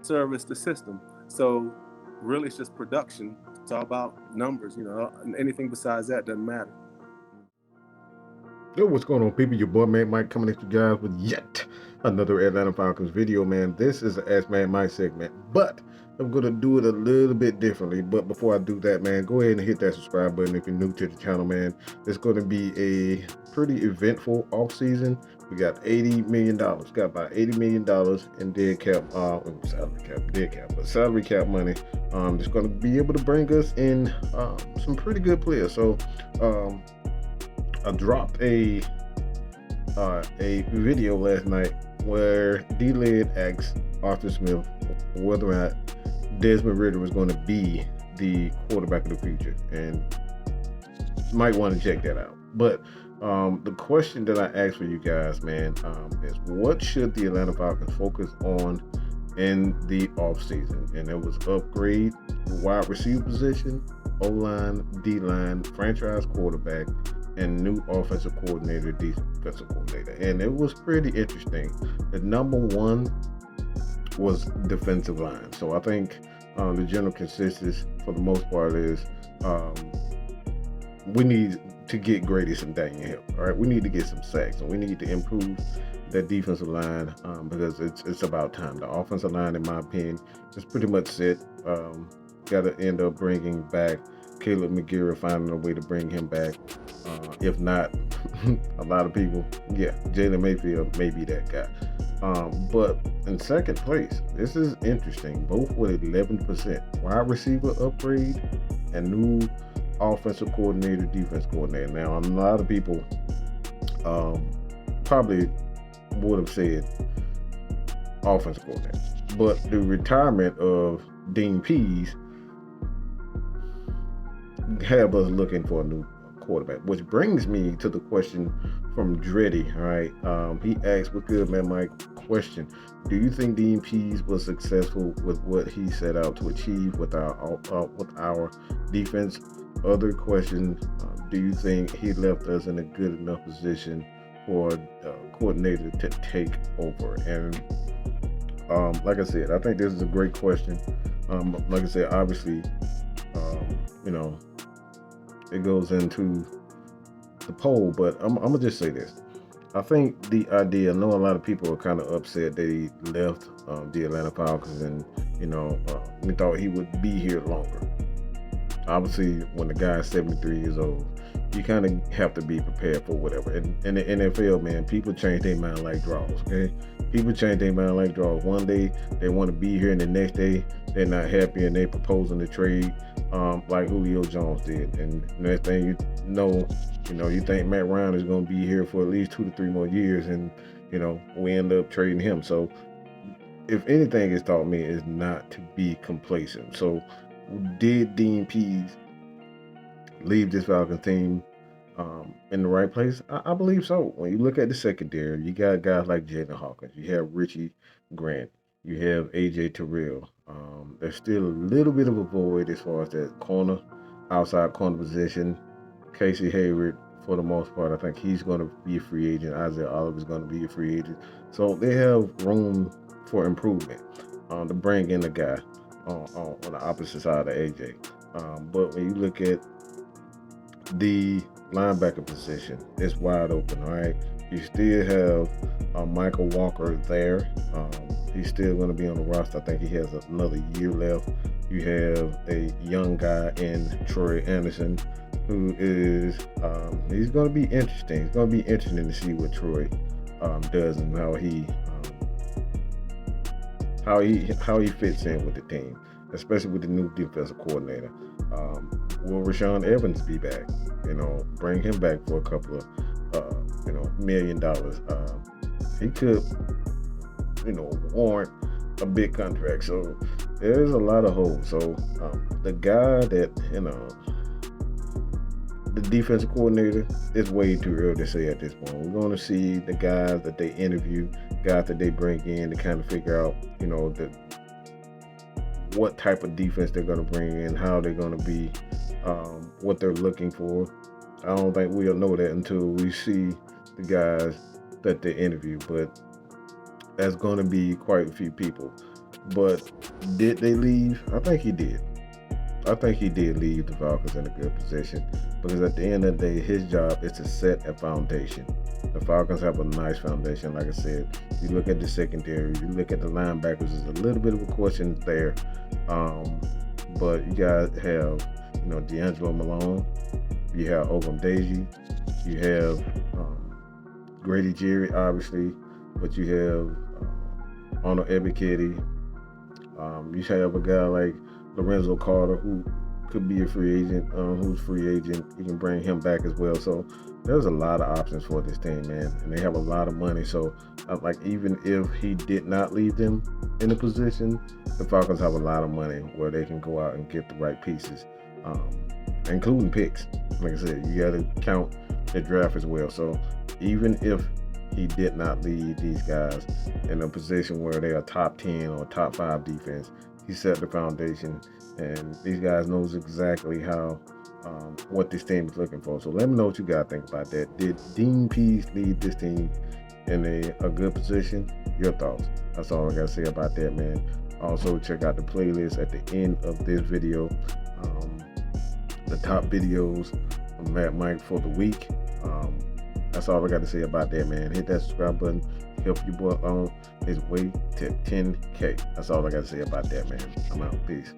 service the system. So really, it's just production. It's all about numbers, and anything besides that doesn't matter. Yo, what's going on, people? Your boy, man, Mike, coming at you guys with yet another Atlanta Falcons video, man. This is the ASKMADMIKE segment, but I'm going to do it a little bit differently. But before I do that, man, go ahead and hit that subscribe button if you're new to the channel, man. It's going to be a pretty eventful offseason. We got $80 million. Got about $80 million in salary cap money. It's going to be able to bring us in some pretty good players. So, I dropped a video last night where D-Led asked Arthur Smith whether or not Desmond Ridder was going to be the quarterback of the future, and you might want to check that out. But the question that I asked for you guys, man, is what should the Atlanta Falcons focus on in the offseason? And it was upgrade the wide receiver position, O-line, D-line, franchise quarterback, and new offensive coordinator, defensive coordinator. And it was pretty interesting. The number one was defensive line. So I think the general consensus for the most part is we need to get Grady some dang help. All right, we need to get some sacks, and we need to improve that defensive line because it's about time. The offensive line, in my opinion, is pretty much set. Got to end up bringing back Caleb McGarrett, finding a way to bring him back. If not, a lot of people, Jalen Mayfield may be that guy. But in second place, this is interesting, both with 11% wide receiver upgrade and new offensive coordinator, defense coordinator. Now, a lot of people probably would have said offensive coordinator, but the retirement of Dean Pease have us looking for a new quarterback, which brings me to the question from Grady. All right, he asked, "What good, man, Mike? Question: do you think Dean Pease was successful with what he set out to achieve with our defense?" Other question: do you think he left us in a good enough position for a coordinator to take over? And like I said, I think this is a great question. Like I said, obviously, it goes into the poll, but I'm gonna just say this. I think the idea, I know a lot of people are kind of upset that he left the Atlanta Falcons, and we thought he would be here longer. Obviously, when the guy is 73 years old, you kind of have to be prepared for whatever. And in the NFL, man, people change their mind like draws, okay? People change their mind like draws. One day, they want to be here, and the next day, they're not happy, and they proposing to trade like Julio Jones did. And next thing you know, you think Matt Ryan is going to be here for at least 2 to 3 more years, and, we end up trading him. So if anything has taught me is not to be complacent. So did Dean Pease leave this Falcons team in the right place? I believe so. When you look at the secondary, you got guys like Jalen Hawkins. You have Richie Grant. You have A.J. Terrell. There's still a little bit of a void as far as that outside corner position. Casey Hayward, for the most part, I think he's going to be a free agent. Isaiah Oliver's going to be a free agent. So they have room for improvement to bring in a guy on the opposite side of AJ. But when you look at the linebacker position, it's wide open, all right? You still have Michael Walker there. He's still going to be on the roster. I think he has another year left. You have a young guy in Troy Anderson, who is he's going to be interesting. It's going to be interesting to see what Troy does and how he fits in with the team, especially with the new defensive coordinator. Will Rashaan Evans be back? Bring him back for a couple of $1 million. He could, warrant a big contract. So there's a lot of hope. So the guy that the defensive coordinator, it's way too early to say at this point. We're going to see the guys that they interview, guys that they bring in to kind of figure out, what type of defense they're going to bring in, how they're going to be, what they're looking for. I don't think we'll know that until we see the guys that they interview, but that's going to be quite a few people. But did they leave? I think he did. I think he did leave the Falcons in a good position because at the end of the day, his job is to set a foundation. The Falcons have a nice foundation. Like I said, you look at the secondary, you look at the linebackers, there's a little bit of a question there. But you guys have, D'Angelo Malone, you have Ogum Deji, you have Grady, Jarrett, obviously, but you have Arnold Ebiketie. You have a guy like Lorenzo Carter, who could be a free agent, who's free agent. You can bring him back as well. So there's a lot of options for this team, man, and they have a lot of money. So even if he did not leave them in a position, the Falcons have a lot of money where they can go out and get the right pieces, including picks. Like I said, you got to count the draft as well. So even if he did not lead these guys in a position where they are top 10 or top 5 defense, he set the foundation, and these guys knows exactly how what this team is looking for. So let me know what you guys think about that. Did Dean Pease lead this team in a good position? Your thoughts. That's all I gotta say about that, man. Also, check out the playlist at the end of this video. The top videos from Mad Mike for the week. That's all I got to say about that, man. Hit that subscribe button. Help your boy on his way to 10K. That's all I got to say about that, man. I'm out. Peace.